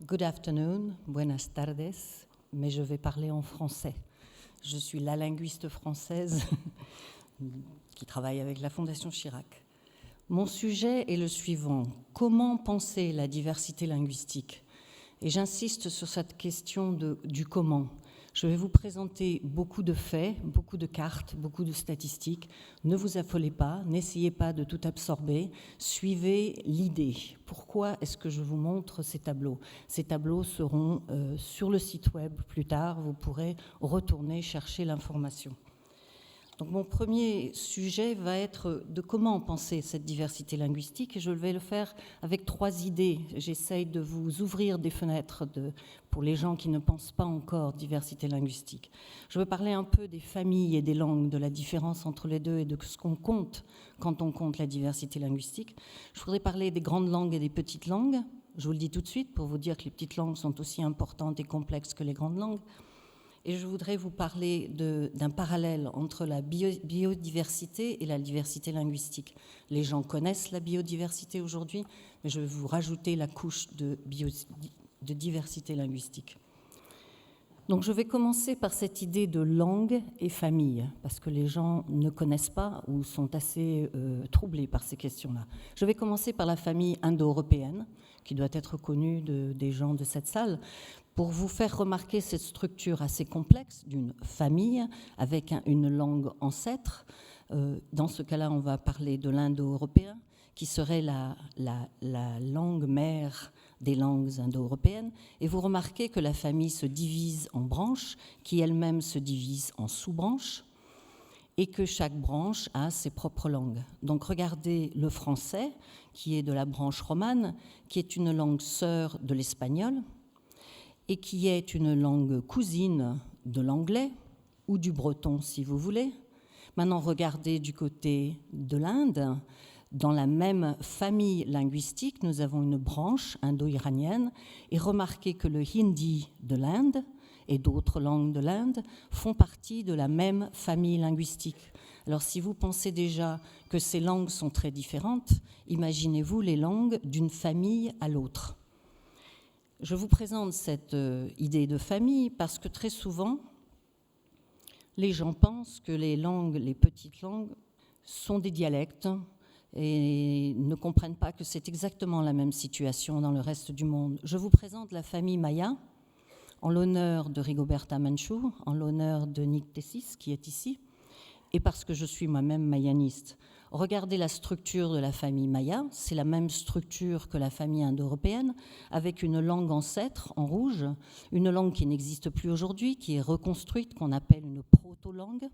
Good afternoon, buenas tardes, mais je vais parler en français. Je suis la linguiste française qui travaille avec la Fondation Chirac. Mon sujet est le suivant: comment penser la diversité linguistique? Et j'insiste sur cette question du comment. Je vais vous présenter beaucoup de faits, beaucoup de cartes, beaucoup de statistiques. Ne vous affolez pas, n'essayez pas de tout absorber. Suivez l'idée. Pourquoi est-ce que je vous montre ces tableaux? Ces tableaux seront sur le site web plus tard. Vous pourrez retourner chercher l'information. Donc mon premier sujet va être de comment penser cette diversité linguistique, et je vais le faire avec 3 idées. J'essaye de vous ouvrir des fenêtres pour les gens qui ne pensent pas encore diversité linguistique. Je veux parler un peu des familles et des langues, de la différence entre les deux et de ce qu'on compte quand on compte la diversité linguistique. Je voudrais parler des grandes langues et des petites langues. Je vous le dis tout de suite pour vous dire que les petites langues sont aussi importantes et complexes que les grandes langues. Et je voudrais vous parler d'un parallèle entre la biodiversité et la diversité linguistique. Les gens connaissent la biodiversité aujourd'hui, mais je vais vous rajouter la couche de diversité linguistique. Donc je vais commencer par cette idée de langue et famille, parce que les gens ne connaissent pas ou sont assez troublés par ces questions-là. Je vais commencer par la famille indo-européenne, qui doit être connue des gens de cette salle, pour vous faire remarquer cette structure assez complexe d'une famille avec une langue ancêtre. Dans ce cas-là, on va parler de l'indo-européen, qui serait la langue mère des langues indo-européennes. Et vous remarquez que la famille se divise en branches, qui elles-mêmes se divisent en sous-branches, et que chaque branche a ses propres langues. Donc regardez le français, qui est de la branche romane, qui est une langue sœur de l'espagnol, et qui est une langue cousine de l'anglais, ou du breton si vous voulez. Maintenant, regardez du côté de l'Inde. Dans la même famille linguistique, nous avons une branche indo-iranienne, et remarquez que le hindi de l'Inde et d'autres langues de l'Inde font partie de la même famille linguistique. Alors si vous pensez déjà que ces langues sont très différentes, imaginez-vous les langues d'une famille à l'autre. Je vous présente cette idée de famille parce que très souvent, les gens pensent que les langues, les petites langues, sont des dialectes et ne comprennent pas que c'est exactement la même situation dans le reste du monde. Je vous présente la famille Maya, en l'honneur de Rigoberta Menchú, en l'honneur de Nick Tessis, qui est ici, et parce que je suis moi-même mayaniste. Regardez la structure de la famille Maya, c'est la même structure que la famille indo-européenne, avec une langue ancêtre en rouge, une langue qui n'existe plus aujourd'hui, qui est reconstruite, qu'on appelle une proto-langue,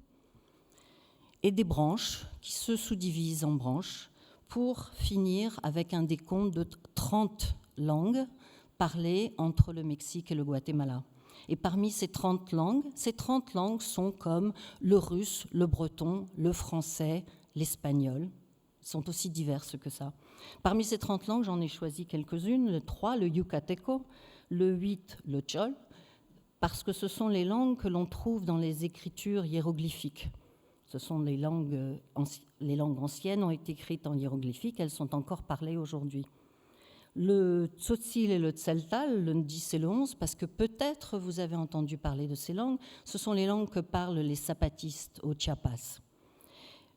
et des branches qui se sous-divisent en branches pour finir avec un décompte de 30 langues parlées entre le Mexique et le Guatemala. Et parmi ces 30 langues sont comme le russe, le breton, le français, l'espagnol. Elles sont aussi diverses que ça. Parmi ces 30 langues, j'en ai choisi quelques-unes, le 3, le yucateco, le 8, le chol, parce que ce sont les langues que l'on trouve dans les écritures hiéroglyphiques. Ce sont les langues anciennes ont été écrites en hiéroglyphique, elles sont encore parlées aujourd'hui. Le tzotzil et le tzeltal, le 10 et le 11, parce que peut-être vous avez entendu parler de ces langues, ce sont les langues que parlent les zapatistes au Chiapas.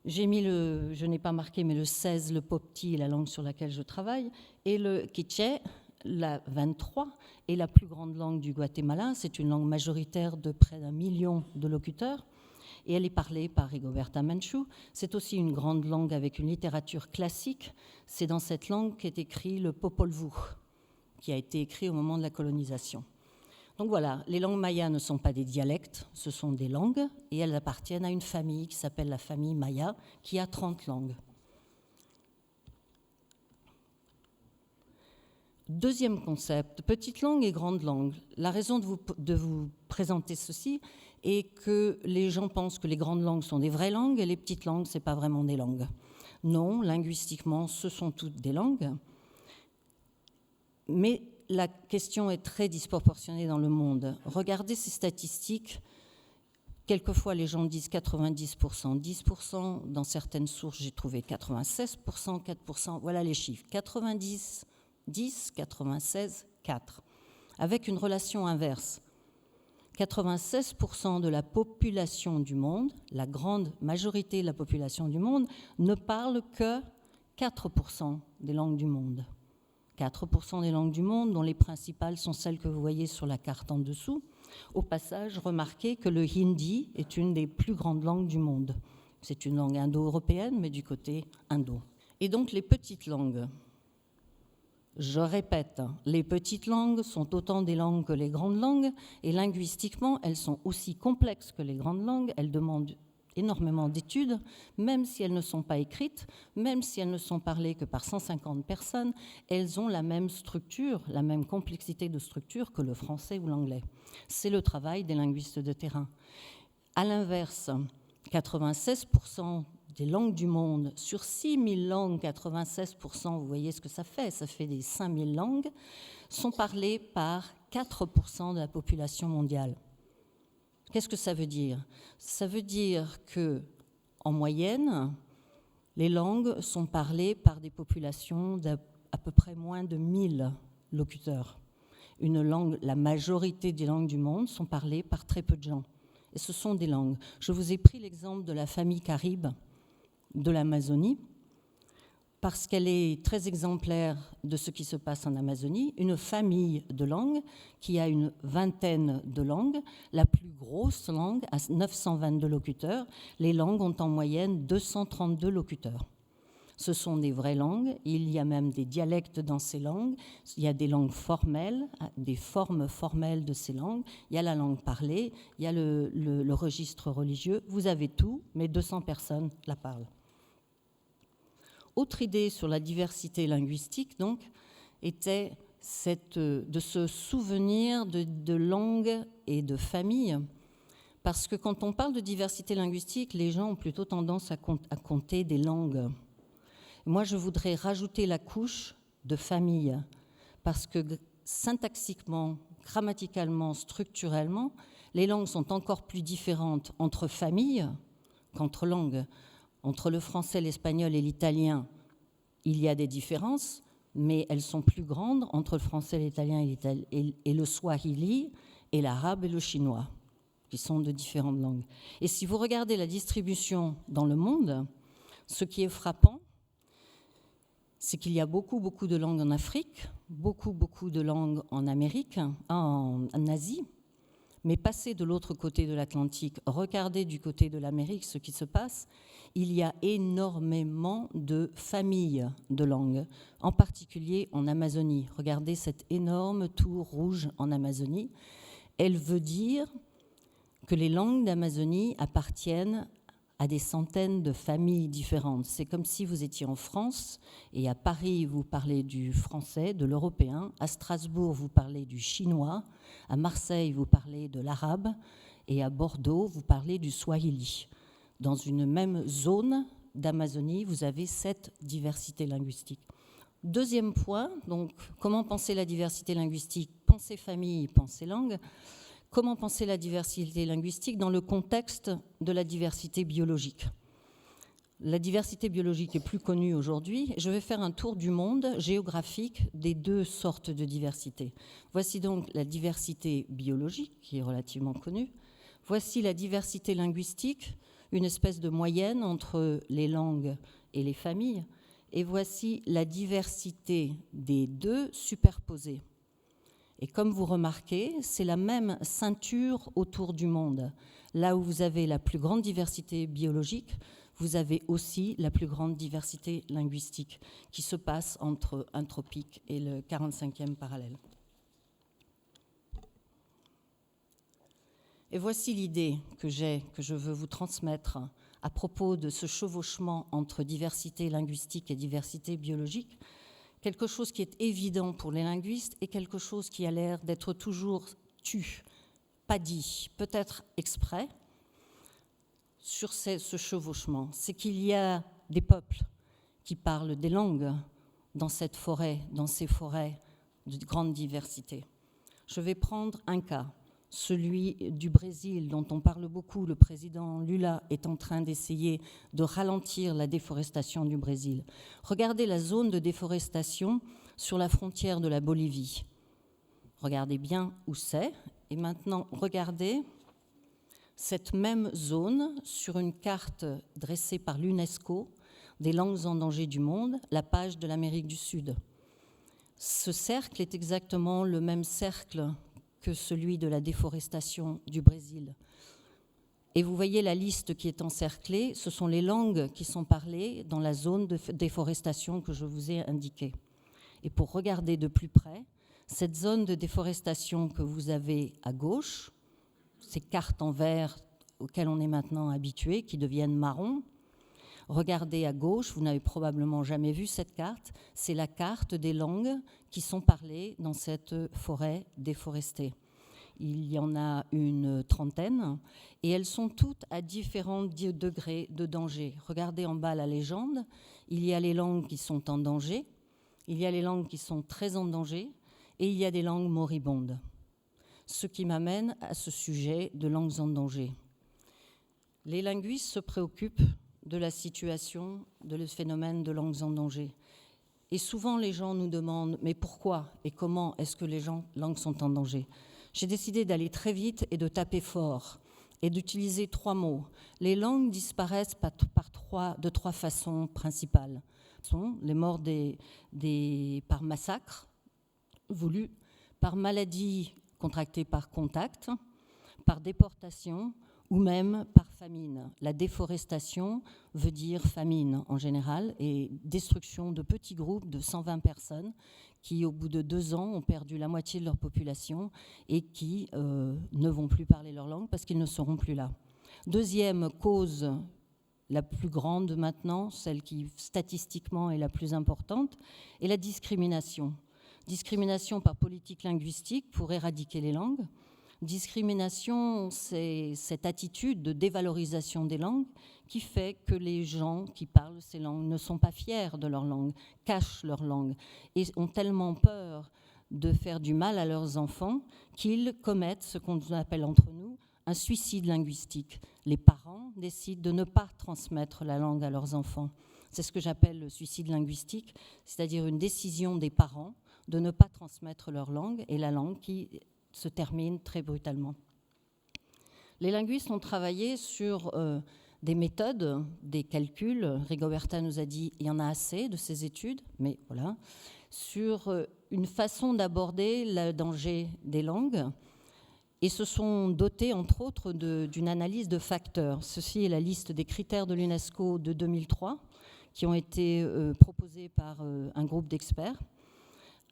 Je n'ai pas marqué, mais le 16, le popti est la langue sur laquelle je travaille, et le quiché, la 23, est la plus grande langue du Guatemala. C'est une langue majoritaire de près d'1 million de locuteurs, et elle est parlée par Rigoberta Menchú. C'est aussi une grande langue avec une littérature classique. C'est dans cette langue qu'est écrit le Popol Vuh, qui a été écrit au moment de la colonisation. Donc voilà, les langues mayas ne sont pas des dialectes, ce sont des langues, et elles appartiennent à une famille qui s'appelle la famille Maya, qui a 30 langues. Deuxième concept, petite langue et grande langue. La raison de vous présenter ceci est que les gens pensent que les grandes langues sont des vraies langues et les petites langues, ce n'est pas vraiment des langues. Non, linguistiquement, ce sont toutes des langues. Mais la question est très disproportionnée dans le monde. Regardez ces statistiques. Quelquefois, les gens disent 90%, 10%. Dans certaines sources, j'ai trouvé 96%, 4%. Voilà les chiffres. 90, 10, 96, 4. avec une relation inverse. 96% de la population du monde, la grande majorité de la population du monde, ne parle que 4% des langues du monde. 4% des langues du monde, dont les principales sont celles que vous voyez sur la carte en dessous. Au passage, remarquez que le hindi est une des plus grandes langues du monde. C'est une langue indo-européenne, mais du côté indo. Et donc les petites langues. Je répète, les petites langues sont autant des langues que les grandes langues, et linguistiquement, elles sont aussi complexes que les grandes langues. Elles demandent énormément d'études, même si elles ne sont pas écrites, même si elles ne sont parlées que par 150 personnes, elles ont la même structure, la même complexité de structure que le français ou l'anglais. C'est le travail des linguistes de terrain. À l'inverse, 96% des langues du monde, sur 6000 langues, 96%, vous voyez ce que ça fait des 5000 langues, sont parlées par 4% de la population mondiale. Qu'est-ce que ça veut dire? Ça veut dire que, en moyenne, les langues sont parlées par des populations d'à peu près moins de 1000 locuteurs. La majorité des langues du monde sont parlées par très peu de gens. Et ce sont des langues. Je vous ai pris l'exemple de la famille Caribe de l'Amazonie, parce qu'elle est très exemplaire de ce qui se passe en Amazonie, une famille de langues qui a une vingtaine de langues, la plus grosse langue a 922 locuteurs, les langues ont en moyenne 232 locuteurs. Ce sont des vraies langues, il y a même des dialectes dans ces langues, il y a des langues formelles, des formes formelles de ces langues, il y a la langue parlée, il y a le registre religieux, vous avez tout, mais 200 personnes la parlent. Autre idée sur la diversité linguistique, donc, était de se souvenir de langues et de familles, parce que quand on parle de diversité linguistique, les gens ont plutôt tendance à compter des langues. Moi, je voudrais rajouter la couche de famille, parce que syntaxiquement, grammaticalement, structurellement, les langues sont encore plus différentes entre familles qu'entre langues. Entre le français, l'espagnol et l'italien, il y a des différences, mais elles sont plus grandes entre le français, l'italien et le swahili, et l'arabe et le chinois, qui sont de différentes langues. Et si vous regardez la distribution dans le monde, ce qui est frappant, c'est qu'il y a beaucoup de langues en Afrique, beaucoup de langues en Amérique, en Asie, mais passez de l'autre côté de l'Atlantique, regardez du côté de l'Amérique ce qui se passe, il y a énormément de familles de langues, en particulier en Amazonie. Regardez cette énorme tour rouge en Amazonie. Elle veut dire que les langues d'Amazonie appartiennent à des centaines de familles différentes. C'est comme si vous étiez en France et à Paris, vous parlez du français, de l'européen, à Strasbourg, vous parlez du chinois, à Marseille, vous parlez de l'arabe, et à Bordeaux, vous parlez du swahili. Dans une même zone d'Amazonie, vous avez cette diversité linguistique. Deuxième point, donc, comment penser la diversité linguistique? Penser famille, penser langue. Comment penser la diversité linguistique dans le contexte de la diversité biologique? La diversité biologique est plus connue aujourd'hui. Je vais faire un tour du monde géographique des deux sortes de diversité. Voici donc la diversité biologique, qui est relativement connue. Voici la diversité linguistique, une espèce de moyenne entre les langues et les familles. Et voici la diversité des deux superposée. Et comme vous remarquez, c'est la même ceinture autour du monde. Là où vous avez la plus grande diversité biologique, vous avez aussi la plus grande diversité linguistique qui se passe entre un tropique et le 45e parallèle. Et voici l'idée que je veux vous transmettre à propos de ce chevauchement entre diversité linguistique et diversité biologique. Quelque chose qui est évident pour les linguistes et quelque chose qui a l'air d'être toujours tu, pas dit, peut-être exprès, sur ce chevauchement. C'est qu'il y a des peuples qui parlent des langues dans cette forêt, dans ces forêts de grande diversité. Je vais prendre un cas, celui du Brésil, dont on parle beaucoup. Le président Lula est en train d'essayer de ralentir la déforestation du Brésil. Regardez la zone de déforestation sur la frontière de la Bolivie. Regardez bien où c'est. Et maintenant, regardez cette même zone sur une carte dressée par l'UNESCO des langues en danger du monde, la page de l'Amérique du Sud. Ce cercle est exactement le même cercle que celui de la déforestation du Brésil. Et vous voyez la liste qui est encerclée, ce sont les langues qui sont parlées dans la zone de déforestation que je vous ai indiquée. Et pour regarder de plus près, cette zone de déforestation que vous avez à gauche, ces cartes en vert auxquelles on est maintenant habitué, qui deviennent marron, regardez à gauche, vous n'avez probablement jamais vu cette carte, c'est la carte des langues qui sont parlées dans cette forêt déforestée. Il y en a une trentaine et elles sont toutes à différents degrés de danger. Regardez en bas la légende, il y a les langues qui sont en danger, il y a les langues qui sont très en danger et il y a des langues moribondes. Ce qui m'amène à ce sujet de langues en danger. Les linguistes se préoccupent de la situation, de le phénomène de langues en danger. Et souvent, les gens nous demandent « mais pourquoi et comment est-ce que les langues sont en danger ?» J'ai décidé d'aller très vite et de taper fort et d'utiliser 3 mots. Les langues disparaissent de 3 façons principales. Ce sont les morts par massacre voulu, par maladie contractée par contact, par déportation ou même par famine. La déforestation veut dire famine en général et destruction de petits groupes de 120 personnes qui, au bout de 2 ans, ont perdu la moitié de leur population et qui ne vont plus parler leur langue parce qu'ils ne seront plus là. Deuxième cause, la plus grande maintenant, celle qui statistiquement est la plus importante, est la discrimination. Discrimination par politique linguistique pour éradiquer les langues. Discrimination, c'est cette attitude de dévalorisation des langues qui fait que les gens qui parlent ces langues ne sont pas fiers de leur langue, cachent leur langue et ont tellement peur de faire du mal à leurs enfants qu'ils commettent ce qu'on appelle entre nous un suicide linguistique. Les parents décident de ne pas transmettre la langue à leurs enfants. C'est ce que j'appelle le suicide linguistique, c'est-à-dire une décision des parents de ne pas transmettre leur langue et la langue qui se termine très brutalement. Les linguistes ont travaillé sur des méthodes, des calculs. Rigoberta nous a dit il y en a assez de ces études, mais voilà, sur une façon d'aborder le danger des langues et se sont dotés, entre autres, d'une analyse de facteurs. Ceci est la liste des critères de l'UNESCO de 2003 qui ont été proposés par un groupe d'experts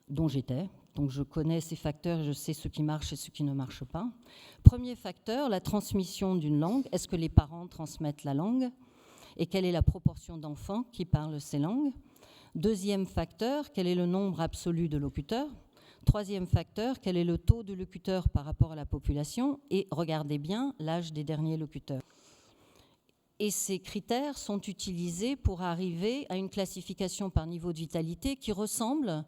dont j'étais. Donc je connais ces facteurs, je sais ce qui marche et ce qui ne marche pas. Premier facteur, la transmission d'une langue. Est-ce que les parents transmettent la langue? Et quelle est la proportion d'enfants qui parlent ces langues? Deuxième facteur, quel est le nombre absolu de locuteurs? Troisième facteur, quel est le taux de locuteurs par rapport à la population? Et regardez bien l'âge des derniers locuteurs. Et ces critères sont utilisés pour arriver à une classification par niveau de vitalité qui ressemble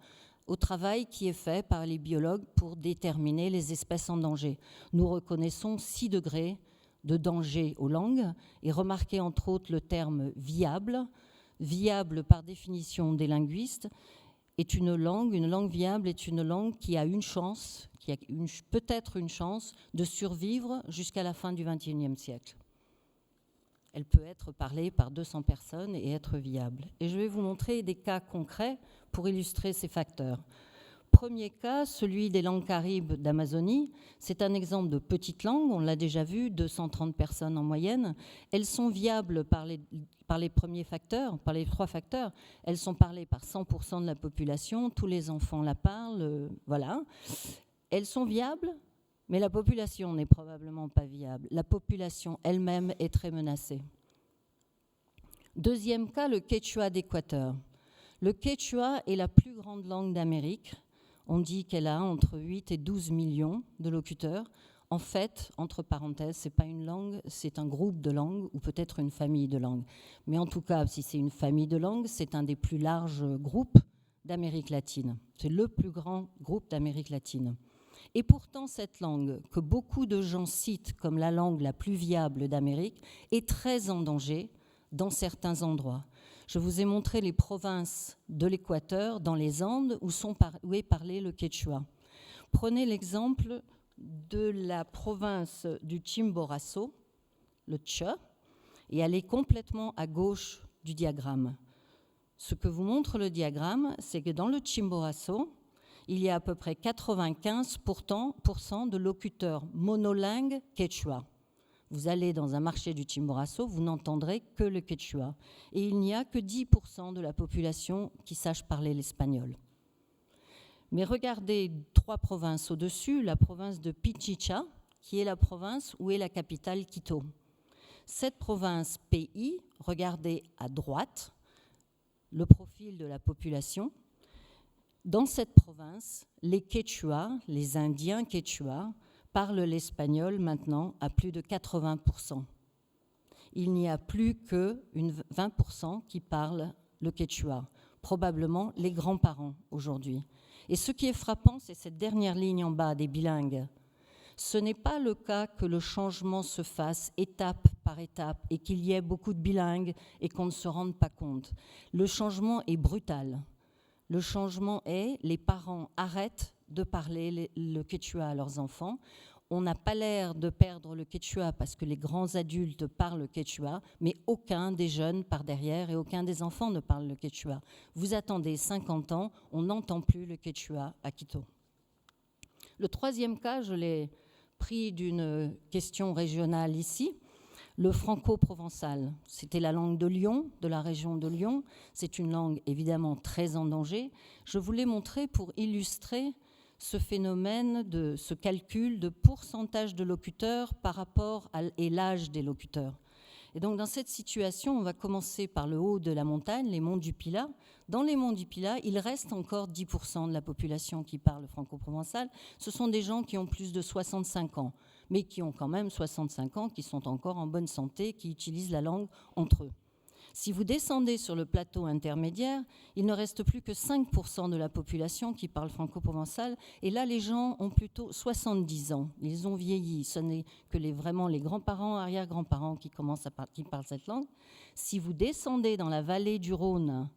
au travail qui est fait par les biologues pour déterminer les espèces en danger. Nous reconnaissons 6 degrés de danger aux langues et remarquez entre autres le terme viable. Viable par définition des linguistes est une langue viable est une langue qui a une chance, qui a peut-être une chance de survivre jusqu'à la fin du XXIe siècle. Elle peut être parlée par 200 personnes et être viable. Et je vais vous montrer des cas concrets pour illustrer ces facteurs. Premier cas, celui des langues caribes d'Amazonie. C'est un exemple de petite langue, on l'a déjà vu, 230 personnes en moyenne. Elles sont viables par les premiers facteurs, par les 3 facteurs. Elles sont parlées par 100% de la population, tous les enfants la parlent, voilà. Elles sont viables, mais la population n'est probablement pas viable. La population elle-même est très menacée. Deuxième cas, le quechua d'Équateur. Le quechua est la plus grande langue d'Amérique. On dit qu'elle a entre 8 et 12 millions de locuteurs. En fait, entre parenthèses, ce n'est pas une langue, c'est un groupe de langues ou peut-être une famille de langues. Mais en tout cas, si c'est une famille de langues, c'est un des plus larges groupes d'Amérique latine. C'est le plus grand groupe d'Amérique latine. Et pourtant, cette langue, que beaucoup de gens citent comme la langue la plus viable d'Amérique, est très en danger dans certains endroits. Je vous ai montré les provinces de l'Équateur, dans les Andes, où est parlé le quechua. Prenez l'exemple de la province du Chimborazo, le Che, et elle est complètement à gauche du diagramme. Ce que vous montre le diagramme, c'est que dans le Chimborazo, il y a à peu près 95% de locuteurs monolingues quechua. Vous allez dans un marché du Chimborazo, vous n'entendrez que le quechua. Et il n'y a que 10% de la population qui sache parler l'espagnol. Mais regardez 3 provinces au-dessus, la province de Pichicha, qui est la province où est la capitale Quito. Cette province pays, regardez à droite le profil de la population. Dans cette province, les Quechua, les Indiens Quechua, parlent l'espagnol maintenant à plus de 80%. Il n'y a plus que 20% qui parlent le Quechua, probablement les grands-parents aujourd'hui. Et ce qui est frappant, c'est cette dernière ligne en bas des bilingues. Ce n'est pas le cas que le changement se fasse étape par étape et qu'il y ait beaucoup de bilingues et qu'on ne se rende pas compte. Le changement est brutal. Le changement est, les parents arrêtent de parler le quechua à leurs enfants. On n'a pas l'air de perdre le quechua parce que les grands adultes parlent le quechua, mais aucun des jeunes par derrière et aucun des enfants ne parle le quechua. Vous attendez 50 ans, on n'entend plus le quechua à Quito. Le troisième cas, je l'ai pris d'une question régionale ici, le franco-provençal. C'était la langue de Lyon, de la région de Lyon. C'est une langue évidemment très en danger. Je voulais montrer pour illustrer ce phénomène, ce calcul de pourcentage de locuteurs par rapport à l'âge des locuteurs. Et donc dans cette situation, on va commencer par le haut de la montagne, les monts du Pilat. Dans les monts du Pilat, il reste encore 10% de la population qui parle franco-provençal. Ce sont des gens qui ont plus de 65 ans, mais qui ont quand même 65 ans, qui sont encore en bonne santé, qui utilisent la langue entre eux. Si vous descendez sur le plateau intermédiaire, il ne reste plus que 5% de la population qui parle franco-provençal. Et là, les gens ont plutôt 70 ans. Ils ont vieilli. Ce n'est que vraiment les grands-parents, arrière-grands-parents qui parlent cette langue. Si vous descendez dans la vallée du Rhône,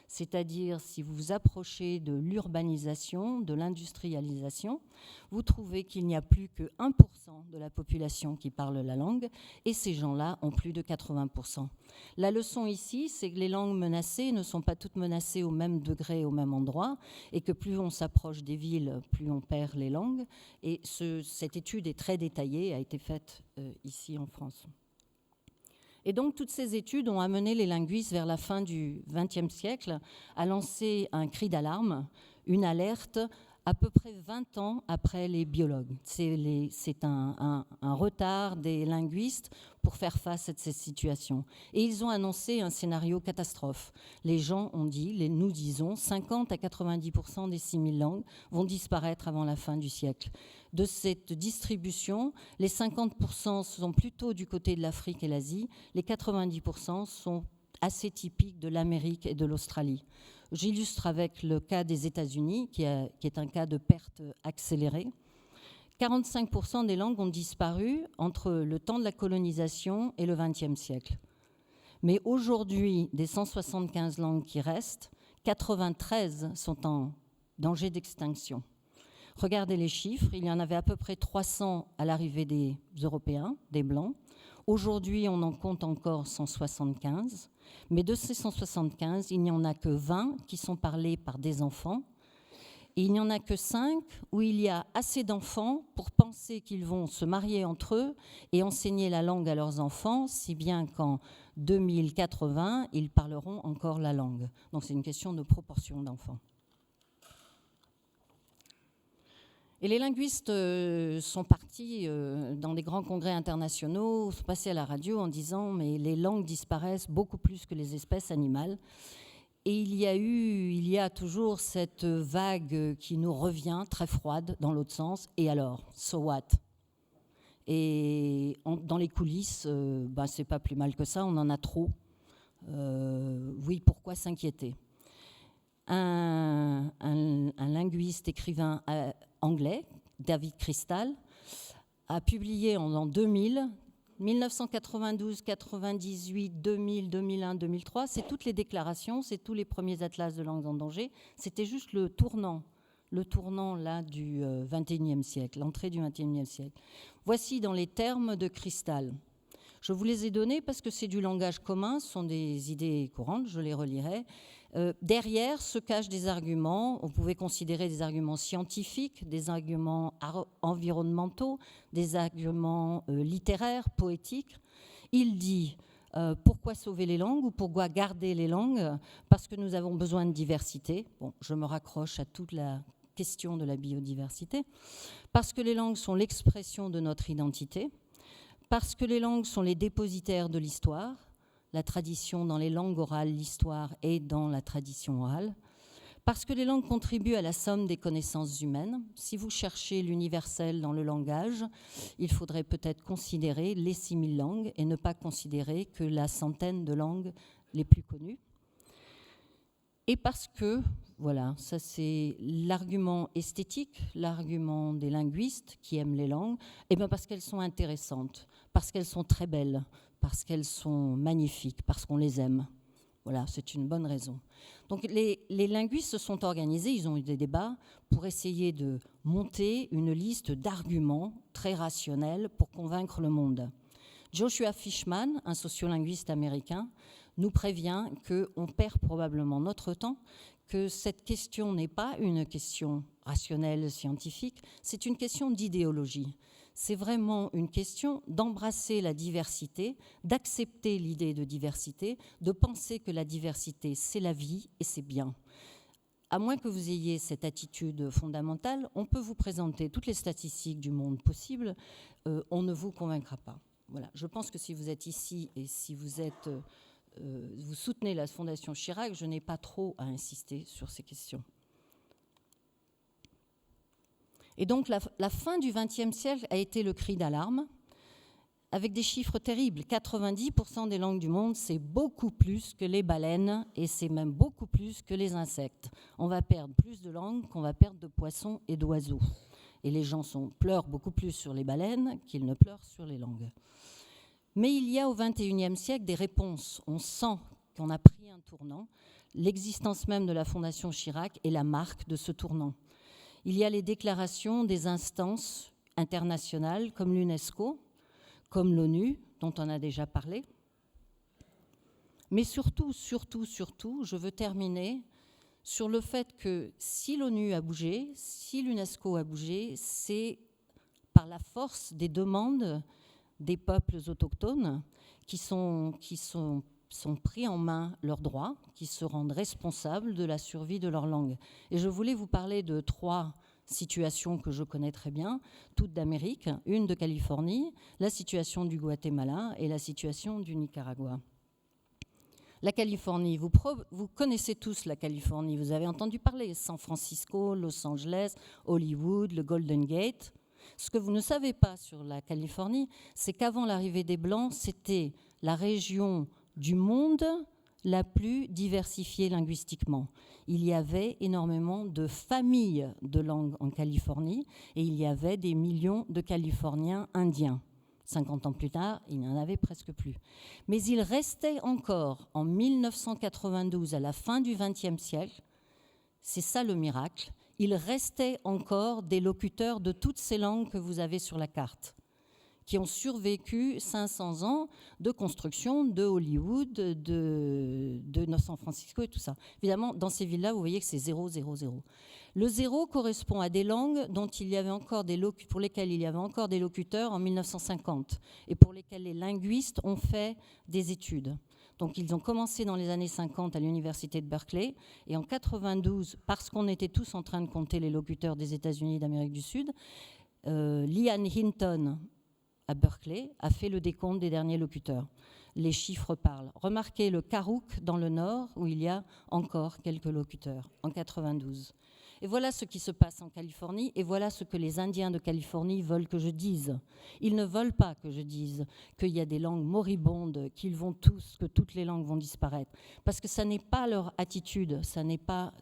c'est-à-dire si vous vous approchez de l'urbanisation, de l'industrialisation, vous trouvez qu'il n'y a plus que 1% de la population qui parle la langue, et ces gens-là ont plus de 80%. La leçon ici, c'est que les langues menacées ne sont pas toutes menacées au même degré, au même endroit, et que plus on s'approche des villes, plus on perd les langues. Et cette étude est très détaillée, a été faite ici en France. Et donc, toutes ces études ont amené les linguistes vers la fin du XXe siècle à lancer un cri d'alarme, une alerte, à peu près 20 ans après les biologues. C'est un retard des linguistes pour faire face à cette situation. Et ils ont annoncé un scénario catastrophe. Les gens ont dit, nous disons, 50 à 90% des 6000 langues vont disparaître avant la fin du siècle. De cette distribution, les 50% sont plutôt du côté de l'Afrique et l'Asie, les 90% sont assez typiques de l'Amérique et de l'Australie. J'illustre avec le cas des États-Unis, qui est un cas de perte accélérée. 45% des langues ont disparu entre le temps de la colonisation et le XXe siècle. Mais aujourd'hui, des 175 langues qui restent, 93 sont en danger d'extinction. Regardez les chiffres, il y en avait à peu près 300 à l'arrivée des Européens, des Blancs. Aujourd'hui, on en compte encore 175, mais de ces 175, il n'y en a que 20 qui sont parlés par des enfants, et il n'y en a que 5 où il y a assez d'enfants pour penser qu'ils vont se marier entre eux et enseigner la langue à leurs enfants, si bien qu'en 2080, ils parleront encore la langue. Donc c'est une question de proportion d'enfants. Et les linguistes sont partis dans des grands congrès internationaux, sont passés à la radio en disant « mais les langues disparaissent beaucoup plus que les espèces animales ». Et il y a toujours cette vague qui nous revient très froide dans l'autre sens. Et alors, so what ? Et dans les coulisses, c'est pas plus mal que ça, on en a trop. Oui, pourquoi s'inquiéter ? Un linguiste, écrivain anglais, David Crystal, a publié en 2000, 1992, 98, 2000, 2001, 2003, c'est toutes les déclarations, c'est tous les premiers atlas de langues en danger. C'était juste le tournant le tournant là du XXIe siècle, l'entrée du XXIe siècle. Voici dans les termes de Cristal. Je vous les ai donnés parce que c'est du langage commun, ce sont des idées courantes, je les relirai. Derrière se cachent des arguments, on pouvait considérer des arguments scientifiques, des arguments environnementaux, des arguments littéraires, poétiques. Il dit pourquoi sauver les langues ou pourquoi garder les langues? Parce que nous avons besoin de diversité. Bon, je me raccroche à toute la question de la biodiversité. Parce que les langues sont l'expression de notre identité. Parce que les langues sont les dépositaires de l'histoire. La tradition dans les langues orales, l'histoire est dans la tradition orale. Parce que les langues contribuent à la somme des connaissances humaines. Si vous cherchez l'universel dans le langage, il faudrait peut-être considérer les 6000 langues et ne pas considérer que la centaine de langues les plus connues. Et parce que, voilà, ça c'est l'argument esthétique, l'argument des linguistes qui aiment les langues, et bien parce qu'elles sont intéressantes, parce qu'elles sont très belles, parce qu'elles sont magnifiques, parce qu'on les aime. Voilà, c'est une bonne raison. Donc les linguistes se sont organisés, ils ont eu des débats pour essayer de monter une liste d'arguments très rationnels pour convaincre le monde. Joshua Fishman, un sociolinguiste américain, nous prévient qu'on perd probablement notre temps, que cette question n'est pas une question rationnelle, scientifique, c'est une question d'idéologie. C'est vraiment une question d'embrasser la diversité, d'accepter l'idée de diversité, de penser que la diversité, c'est la vie et c'est bien. À moins que vous ayez cette attitude fondamentale, on peut vous présenter toutes les statistiques du monde possible, on ne vous convaincra pas. Voilà. Je pense que si vous êtes ici et si vous soutenez la Fondation Chirac, je n'ai pas trop à insister sur ces questions. Et donc la fin du XXe siècle a été le cri d'alarme, avec des chiffres terribles. 90% des langues du monde, c'est beaucoup plus que les baleines et c'est même beaucoup plus que les insectes. On va perdre plus de langues qu'on va perdre de poissons et d'oiseaux. Et les gens pleurent beaucoup plus sur les baleines qu'ils ne pleurent sur les langues. Mais il y a au XXIe siècle des réponses. On sent qu'on a pris un tournant. L'existence même de la Fondation Chirac est la marque de ce tournant. Il y a les déclarations des instances internationales comme l'UNESCO, comme l'ONU, dont on a déjà parlé. Mais surtout, je veux terminer sur le fait que si l'ONU a bougé, si l'UNESCO a bougé, c'est par la force des demandes des peuples autochtones qui sont pris en main leurs droits, qui se rendent responsables de la survie de leur langue. Et je voulais vous parler de 3 situations que je connais très bien, toutes d'Amérique, une de Californie, la situation du Guatemala et la situation du Nicaragua. La Californie, vous connaissez tous la Californie, vous avez entendu parler, San Francisco, Los Angeles, Hollywood, le Golden Gate. Ce que vous ne savez pas sur la Californie, c'est qu'avant l'arrivée des Blancs, c'était la région du monde la plus diversifiée linguistiquement. Il y avait énormément de familles de langues en Californie et il y avait des millions de Californiens indiens. 50 ans plus tard, il n'y en avait presque plus. Mais il restait encore, en 1992, à la fin du XXe siècle, c'est ça le miracle, il restait encore des locuteurs de toutes ces langues que vous avez sur la carte, qui ont survécu 500 ans de construction de Hollywood, de San Francisco et tout ça. Évidemment, dans ces villes-là, vous voyez que c'est 0, 0, 0. Le 0 correspond à des langues dont il y avait encore pour lesquelles il y avait encore des locuteurs en 1950 et pour lesquels les linguistes ont fait des études. Donc ils ont commencé dans les années 50 à l'université de Berkeley et en 92, parce qu'on était tous en train de compter les locuteurs des États-Unis d'Amérique du Sud, Liane Hinton à Berkeley a fait le décompte des derniers locuteurs. Les chiffres parlent. Remarquez le Karuk dans le nord où il y a encore quelques locuteurs en 92. Et voilà ce qui se passe en Californie et voilà ce que les Indiens de Californie veulent que je dise. Ils ne veulent pas que je dise qu'il y a des langues moribondes, que toutes les langues vont disparaître. Parce que ça n'est pas leur attitude, ça n'est pas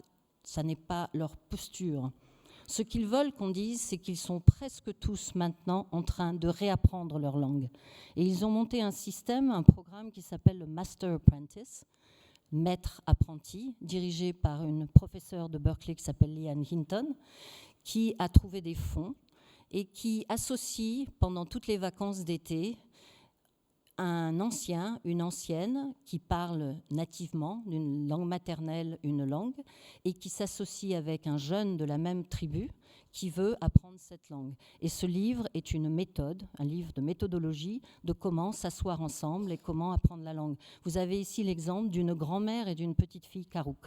leur posture. Ce qu'ils veulent qu'on dise, c'est qu'ils sont presque tous maintenant en train de réapprendre leur langue. Et ils ont monté un système, un programme qui s'appelle le Master Apprentice. maître-apprenti, dirigé par une professeure de Berkeley qui s'appelle Leanne Hinton, qui a trouvé des fonds et qui associe pendant toutes les vacances d'été un ancien, une ancienne qui parle nativement d'une langue maternelle, une langue, et qui s'associe avec un jeune de la même tribu qui veut apprendre cette langue. Et ce livre est une méthode, un livre de méthodologie de comment s'asseoir ensemble et comment apprendre la langue. Vous avez ici l'exemple d'une grand-mère et d'une petite fille Karouk.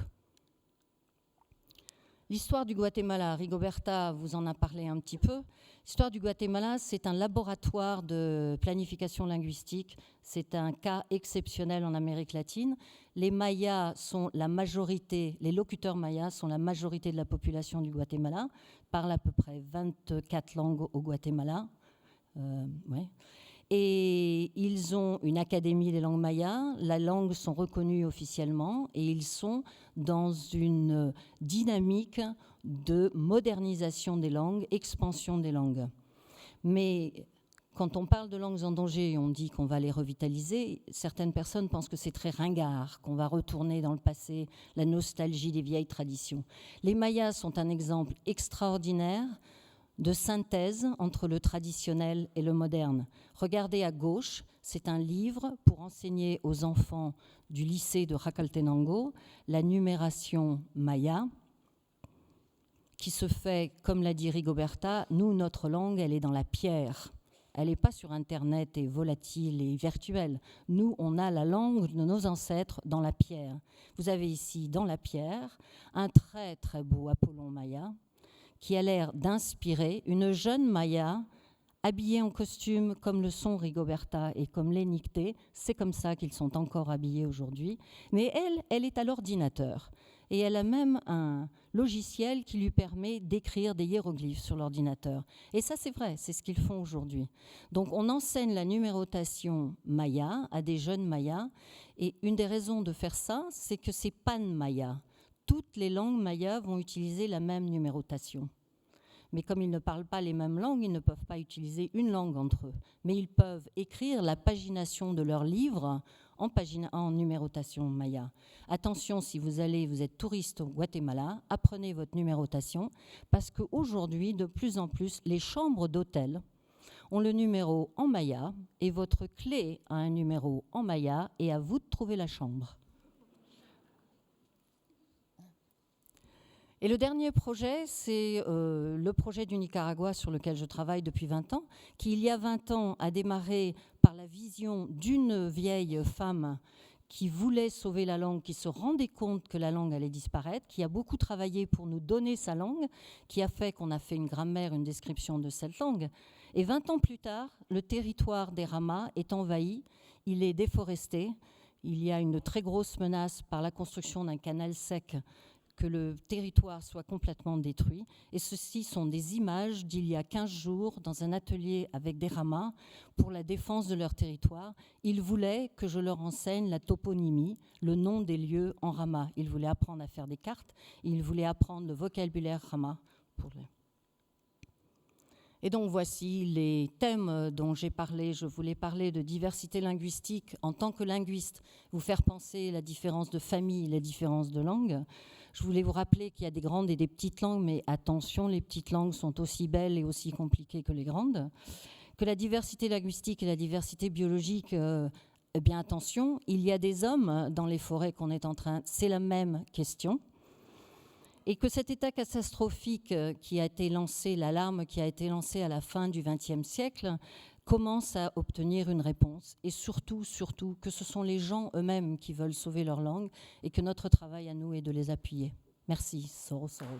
L'histoire du Guatemala, Rigoberta vous en a parlé un petit peu. L'histoire du Guatemala, c'est un laboratoire de planification linguistique. C'est un cas exceptionnel en Amérique latine. Les Mayas sont la majorité, les locuteurs mayas sont la majorité de la population du Guatemala, parlent à peu près 24 langues au Guatemala. Ouais. Et ils ont une académie des langues mayas, les langues sont reconnues officiellement et ils sont dans une dynamique de modernisation des langues, expansion des langues. Mais quand on parle de langues en danger et on dit qu'on va les revitaliser, certaines personnes pensent que c'est très ringard, qu'on va retourner dans le passé, la nostalgie des vieilles traditions. Les Mayas sont un exemple extraordinaire de synthèse entre le traditionnel et le moderne. Regardez à gauche, c'est un livre pour enseigner aux enfants du lycée de Jacaltenango la numération maya, qui se fait, comme l'a dit Rigoberta, nous, notre langue, elle est dans la pierre. Elle n'est pas sur Internet et volatile et virtuelle. Nous, on a la langue de nos ancêtres dans la pierre. Vous avez ici, dans la pierre, un très, très beau Apollon maya, qui a l'air d'inspirer une jeune Maya habillée en costume comme le sont Rigoberta et comme l'Énicté. C'est comme ça qu'ils sont encore habillés aujourd'hui. Mais elle est à l'ordinateur. Et elle a même un logiciel qui lui permet d'écrire des hiéroglyphes sur l'ordinateur. Et ça, c'est vrai, c'est ce qu'ils font aujourd'hui. Donc, on enseigne la numérotation maya à des jeunes mayas. Et une des raisons de faire ça, c'est que c'est pan-maya. Toutes les langues mayas vont utiliser la même numérotation. Mais comme ils ne parlent pas les mêmes langues, ils ne peuvent pas utiliser une langue entre eux. Mais ils peuvent écrire la pagination de leur livre en numérotation maya. Attention, si vous êtes touriste au Guatemala, apprenez votre numérotation, parce qu'aujourd'hui, de plus en plus, les chambres d'hôtel ont le numéro en maya, et votre clé a un numéro en maya, et à vous de trouver la chambre. Et le dernier projet, c'est le projet du Nicaragua sur lequel je travaille depuis 20 ans, qui, il y a 20 ans, a démarré par la vision d'une vieille femme qui voulait sauver la langue, qui se rendait compte que la langue allait disparaître, qui a beaucoup travaillé pour nous donner sa langue, qui a fait qu'on a fait une grammaire, une description de cette langue. Et 20 ans plus tard, le territoire des Ramas est envahi, il est déforesté, il y a une très grosse menace par la construction d'un canal sec que le territoire soit complètement détruit. Et ceci sont des images d'il y a 15 jours dans un atelier avec des Ramas pour la défense de leur territoire. Ils voulaient que je leur enseigne la toponymie, le nom des lieux en Rama. Ils voulaient apprendre à faire des cartes, ils voulaient apprendre le vocabulaire Rama. Et donc voici les thèmes dont j'ai parlé. Je voulais parler de diversité linguistique en tant que linguiste, vous faire penser la différence de famille, la différence de langue. Je voulais vous rappeler qu'il y a des grandes et des petites langues, mais attention, les petites langues sont aussi belles et aussi compliquées que les grandes. Que la diversité linguistique et la diversité biologique, eh bien attention, il y a des hommes dans les forêts qu'on est en train... C'est la même question. Et que cet état catastrophique qui a été lancé, l'alarme qui a été lancée à la fin du XXe siècle, commence à obtenir une réponse. Et surtout, que ce sont les gens eux-mêmes qui veulent sauver leur langue et que notre travail à nous est de les appuyer. Merci. Soro, soro.